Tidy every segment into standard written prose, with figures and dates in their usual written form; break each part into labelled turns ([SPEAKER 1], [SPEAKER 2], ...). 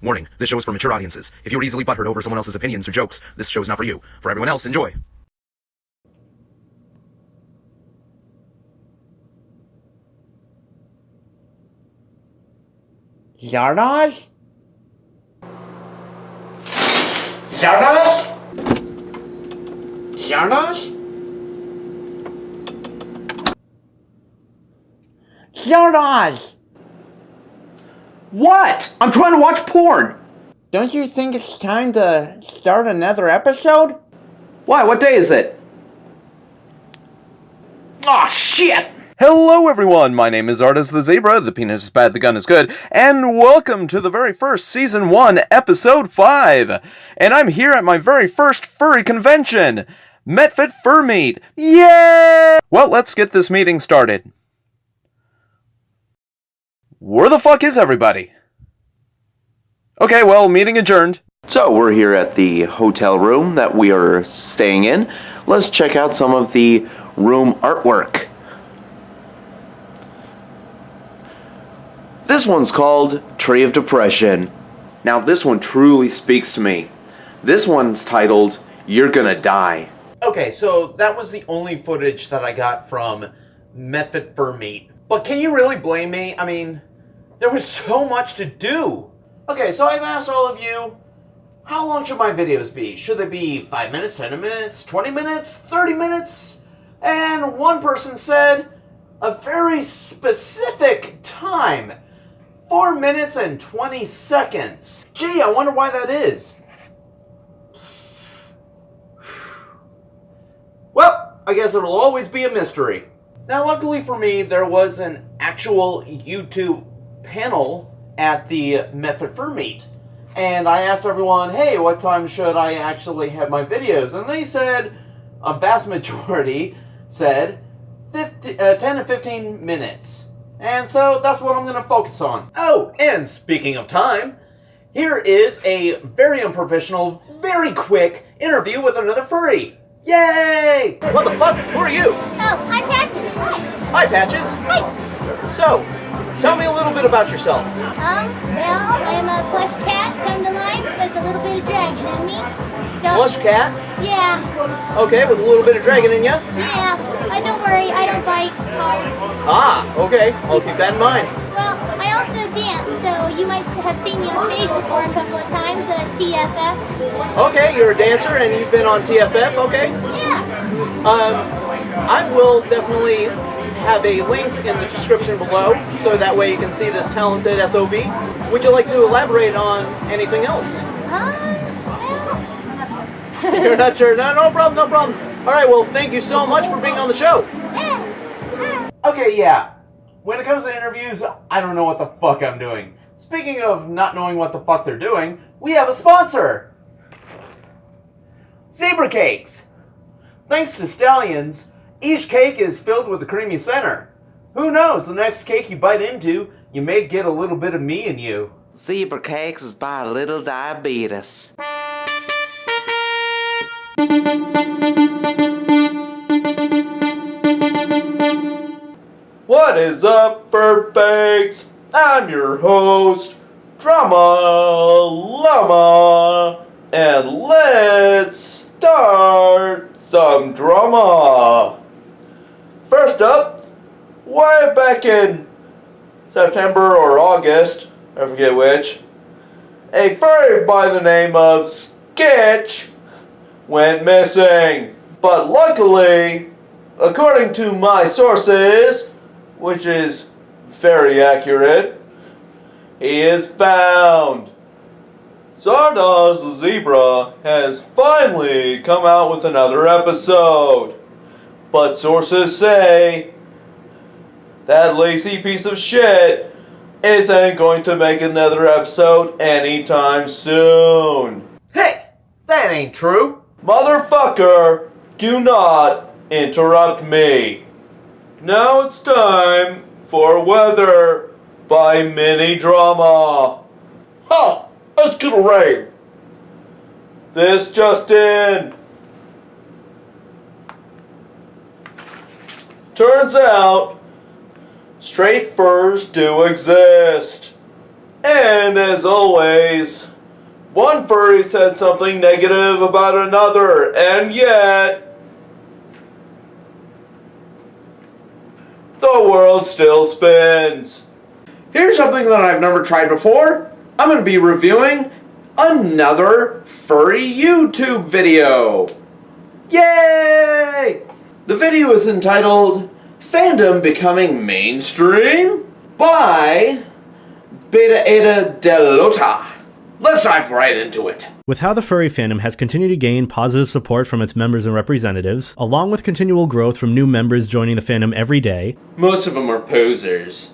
[SPEAKER 1] Warning, this show is for mature audiences. If you are easily butthurt over someone else's opinions or jokes, this show is not for you. For everyone else, enjoy.
[SPEAKER 2] Zardoz? Zardoz? Zardoz? Zardoz!
[SPEAKER 3] What? I'm trying to watch porn!
[SPEAKER 2] Don't you think it's time to start another episode?
[SPEAKER 3] Why? What day is it? Aw, shit!
[SPEAKER 4] Hello everyone, my name is Zardoz the Zebra, the penis is bad, the gun is good, and welcome to the very first Season 1, Episode 5! And I'm here at my very first furry convention! MetFit Fur Meet! Yay! Well, let's get this meeting started. Where the fuck is everybody? Okay, well, meeting adjourned.
[SPEAKER 3] So, we're here at the hotel room that we are staying in. Let's check out some of the room artwork. This one's called Tree of Depression. Now, this one truly speaks to me. This one's titled, You're Gonna Die.
[SPEAKER 2] Okay, so that was the only footage that I got from MetFit Fur Meet. But can you really blame me? I mean, there was so much to do. Okay, so I've asked all of you, how long should my videos be? Should they be 5 minutes, 10 minutes, 20 minutes, 30 minutes? And one person said a very specific time. 4 minutes and 20 seconds. Gee, I wonder why that is. Well, I guess it'll always be a mystery. Now, luckily for me, there was an actual YouTube panel at the MetFit Fur Meet. And I asked everyone, hey, what time should I actually have my videos? And they said, a vast majority said 10 to 15 minutes. And so that's what I'm going to focus on. Oh, and speaking of time, here is a very unprofessional, very quick interview with another furry. Yay! What the fuck? Who are you?
[SPEAKER 5] Oh, I'm Patches. Hi.
[SPEAKER 2] Hi, Patches.
[SPEAKER 5] Hi.
[SPEAKER 2] So, tell me a little bit about yourself.
[SPEAKER 5] Well, I'm a plush cat come to life with a little bit of dragon in me. So,
[SPEAKER 2] Plush cat?
[SPEAKER 5] Yeah.
[SPEAKER 2] Okay, with a little bit of dragon in you?
[SPEAKER 5] Yeah. Don't worry, I don't bite hard.
[SPEAKER 2] Ah, okay. I'll keep that in mind.
[SPEAKER 5] Well, I also dance, so you might have seen me on stage before a couple of times at TFF.
[SPEAKER 2] Okay, you're a dancer and you've been on TFF, okay?
[SPEAKER 5] Yeah.
[SPEAKER 2] I will definitely have a link in the description below, so that way you can see this talented SOB. Would you like to elaborate on anything else?
[SPEAKER 5] Well, I'm not sure.
[SPEAKER 2] You're not sure? No problem, no problem. Alright, well, thank you so much for being on the show.
[SPEAKER 5] Yeah.
[SPEAKER 2] Okay, yeah. When it comes to interviews, I don't know what the fuck I'm doing. Speaking of not knowing what the fuck they're doing, we have a sponsor! Zebra Cakes! Thanks to Stallions, each cake is filled with a creamy center. Who knows, the next cake you bite into, you may get a little bit of me in you.
[SPEAKER 3] Zebra Cakes is by Little Diabetes.
[SPEAKER 4] What is up, fur fakes? I'm your host, Drama Llama, and let's start some drama. First up, way back in September or August, I forget which, a furry by the name of Sketch went missing. But luckily, according to my sources, which is very accurate, he is found. Zardoz the Zebra has finally come out with another episode, but sources say that lazy piece of shit isn't going to make another episode anytime soon.
[SPEAKER 2] Hey, that ain't true.
[SPEAKER 4] Motherfucker, do not interrupt me. Now it's time for Weather by Mini Drama. Ha! It's gonna rain. This just in. Turns out, straight furs do exist. And as always, one furry said something negative about another, and yet the world still spins.
[SPEAKER 3] Here's something that I've never tried before. I'm going to be reviewing another furry YouTube video. Yay! The video is entitled Fandom Becoming Mainstream by Beta Eta Delota. Let's dive right into it.
[SPEAKER 6] With how the furry fandom has continued to gain positive support from its members and representatives, along with continual growth from new members joining the fandom every day,
[SPEAKER 3] Most of them are posers.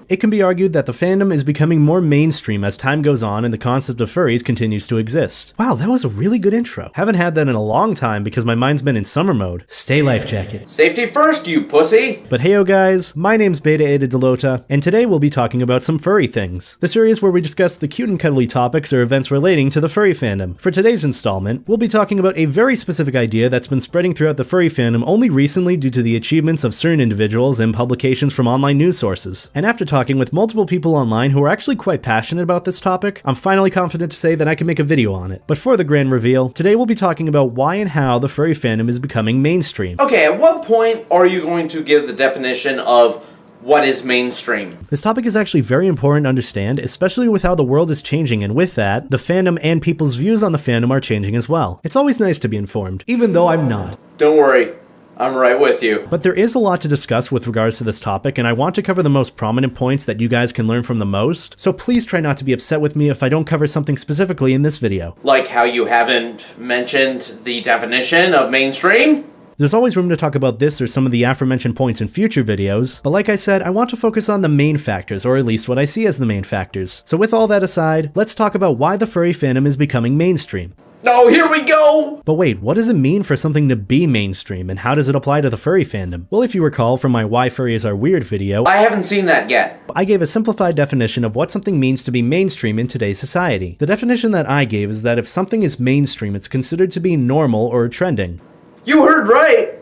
[SPEAKER 6] it can be argued that the fandom is becoming more mainstream as time goes on and the concept of furries continues to exist. Wow, that was a really good intro. Haven't had that in a long time because my mind's been in summer mode. Stay life jacket.
[SPEAKER 3] Safety first, you pussy!
[SPEAKER 6] But heyo guys, my name's Beta Eta Delota, and today we'll be talking about some furry things. The series where we discuss the cute and cuddly topics or events relating to the furry fandom. For today's installment, we'll be talking about a very specific idea that's been spreading throughout the furry fandom only recently due to the achievements of certain individuals and publications from online news sources. And after talking with multiple people online who are actually quite passionate about this topic, I'm finally confident to say that I can make a video on it. But for the grand reveal, today we'll be talking about why and how the furry fandom is becoming mainstream.
[SPEAKER 3] Okay, at what point are you going to give the definition of what is mainstream?
[SPEAKER 6] This topic is actually very important to understand, especially with how the world is changing, and with that, the fandom and people's views on the fandom are changing as well. It's always nice to be informed, even though I'm not.
[SPEAKER 3] Don't worry, I'm right with you.
[SPEAKER 6] But there is a lot to discuss with regards to this topic, and I want to cover the most prominent points that you guys can learn from the most, so please try not to be upset with me if I don't cover something specifically in this video.
[SPEAKER 3] Like how you haven't mentioned the definition of mainstream?
[SPEAKER 6] There's always room to talk about this or some of the aforementioned points in future videos, but like I said, I want to focus on the main factors, or at least what I see as the main factors. So with all that aside, let's talk about why the furry fandom is becoming mainstream.
[SPEAKER 3] Oh, here we go!
[SPEAKER 6] But wait, what does it mean for something to be mainstream, and how does it apply to the furry fandom? Well, if you recall from my Why Furries Are Weird video,
[SPEAKER 3] I haven't seen that yet.
[SPEAKER 6] I gave a simplified definition of what something means to be mainstream in today's society. The definition that I gave is that if something is mainstream, it's considered to be normal or trending.
[SPEAKER 3] You heard right!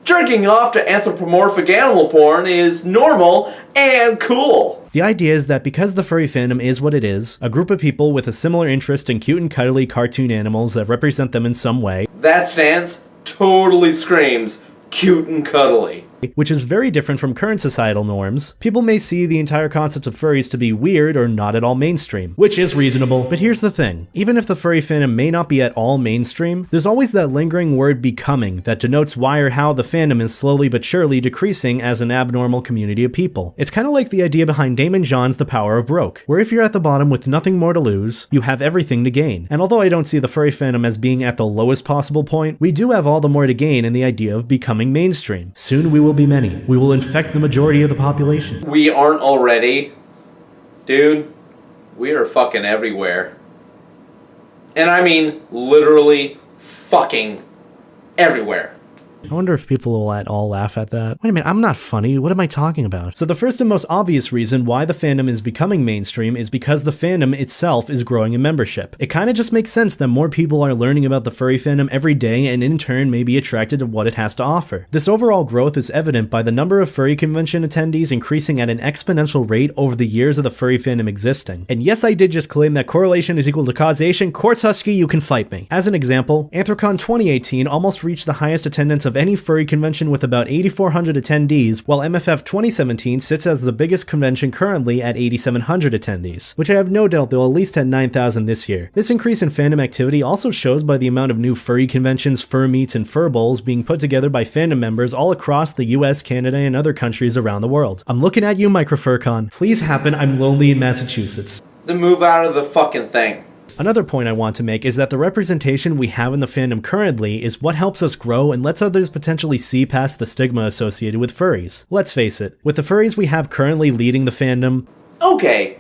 [SPEAKER 3] Jerking off to anthropomorphic animal porn is normal and cool.
[SPEAKER 6] The idea is that because the furry fandom is what it is, a group of people with a similar interest in cute and cuddly cartoon animals that represent them in some way,
[SPEAKER 3] That stance totally screams cute and cuddly.
[SPEAKER 6] which is very different from current societal norms, people may see the entire concept of furries to be weird or not at all mainstream, which is reasonable. But here's the thing, even if the furry fandom may not be at all mainstream, there's always that lingering word becoming that denotes why or how the fandom is slowly but surely decreasing as an abnormal community of people. It's kind of like the idea behind Damon John's The Power of Broke, where if you're at the bottom with nothing more to lose, you have everything to gain. And although I don't see the furry fandom as being at the lowest possible point, we do have all the more to gain in the idea of becoming mainstream. Soon we will be many. We will infect the majority of the population.
[SPEAKER 3] We aren't already. Dude, we are fucking everywhere. And I mean literally fucking everywhere.
[SPEAKER 6] I wonder if people will at all laugh at that. Wait a minute, I'm not funny. What am I talking about? So the first and most obvious reason why the fandom is becoming mainstream is because the fandom itself is growing in membership. It kind of just makes sense that more people are learning about the furry fandom every day and in turn may be attracted to what it has to offer. This overall growth is evident by the number of furry convention attendees increasing at an exponential rate over the years of the furry fandom existing. And yes, I did just claim that correlation is equal to causation. Quartz Husky, you can fight me. As an example, Anthrocon 2018 almost reached the highest attendance of any furry convention with about 8,400 attendees, while MFF 2017 sits as the biggest convention currently at 8,700 attendees, which I have no doubt they'll at least hit 9,000 this year. This increase in fandom activity also shows by the amount of new furry conventions, fur meets, and fur bowls being put together by fandom members all across the US, Canada, and other countries around the world. I'm looking at you, MicroFurCon. Please happen, I'm lonely in Massachusetts.
[SPEAKER 3] Then move out of the fucking thing.
[SPEAKER 6] Another point I want to make is that the representation we have in the fandom currently is what helps us grow and lets others potentially see past the stigma associated with furries. Let's face it, with the furries we have currently leading the fandom,
[SPEAKER 3] Okay,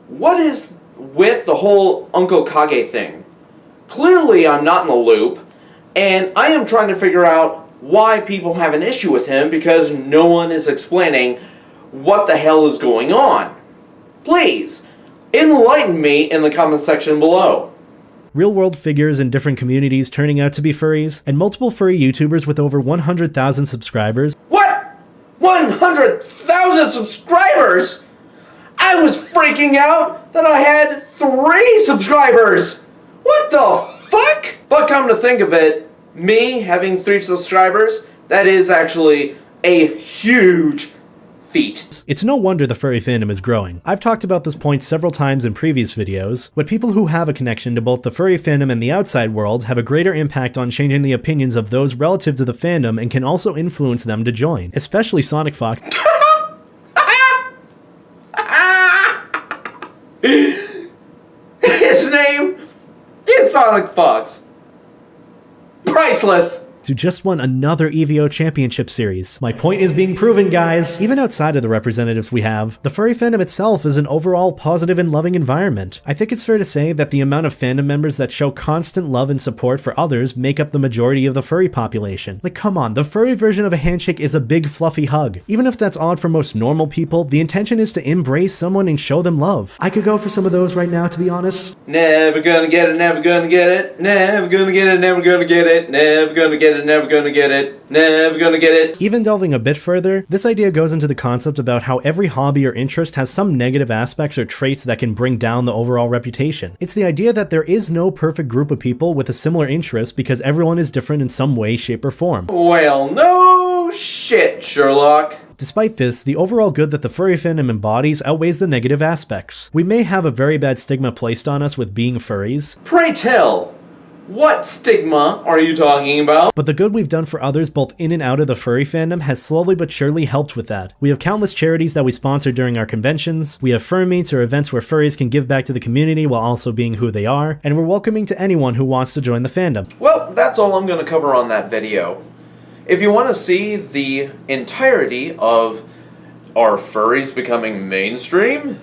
[SPEAKER 3] what is with the whole Uncle Kage thing? Clearly I'm not in the loop, and I am trying to figure out why people have an issue with him because no one is explaining what the hell is going on. Please, enlighten me in the comment section below.
[SPEAKER 6] real-world figures in different communities turning out to be furries, and multiple furry YouTubers with over 100,000 subscribers.
[SPEAKER 3] What? 100,000 subscribers? I I was freaking out that I had 3 subscribers! What the fuck? But come to think of it, me having 3 subscribers, that is actually a huge feat.
[SPEAKER 6] It's no wonder the furry fandom is growing. I've talked about this point several times in previous videos, but people who have a connection to both the furry fandom and the outside world have a greater impact on changing the opinions of those relative to the fandom and can also influence them to join, especially Sonic Fox.
[SPEAKER 3] His name is Sonic Fox. Priceless.
[SPEAKER 6] Who just won another EVO Championship Series. My point is being proven, guys! Even outside of the representatives we have, the furry fandom itself is an overall positive and loving environment. I think it's fair to say that the amount of fandom members that show constant love and support for others make up the majority of the furry population. Like, come on, the furry version of a handshake is a big fluffy hug. Even if that's odd for most normal people, the intention is to embrace someone and show them love. I could go for some of those right now, to be honest.
[SPEAKER 3] Never gonna get it, never gonna get it, never gonna get it, never gonna get it, never gonna get it, never gonna get it, never gonna get it.
[SPEAKER 6] Even delving a bit further, this idea goes into the concept about how every hobby or interest has some negative aspects or traits that can bring down the overall reputation. It's the idea that there is no perfect group of people with a similar interest because everyone is different in some way, shape, or form.
[SPEAKER 3] Well, no shit, Sherlock.
[SPEAKER 6] Despite this, the overall good that the furry fandom embodies outweighs the negative aspects. We may have a very bad stigma placed on us with being furries.
[SPEAKER 3] Pray tell, what stigma are you talking about?
[SPEAKER 6] But the good we've done for others both in and out of the furry fandom has slowly but surely helped with that. We have countless charities that we sponsor during our conventions, we have fur meets or events where furries can give back to the community while also being who they are, and we're welcoming to anyone who wants to join the fandom.
[SPEAKER 3] Well, that's all I'm going to cover on that video. If you want to see the entirety of Are Furries Becoming Mainstream?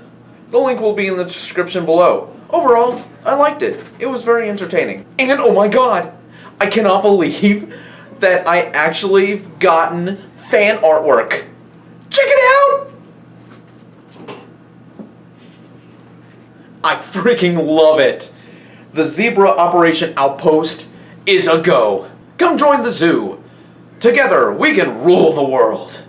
[SPEAKER 3] The link will be in the description below. Overall, I liked it. It was very entertaining. And oh my god, I cannot believe that I actually have gotten fan artwork. Check it out! I freaking love it. The Zebra Operation Outpost is a go. Come join the zoo. Together, we can rule the world.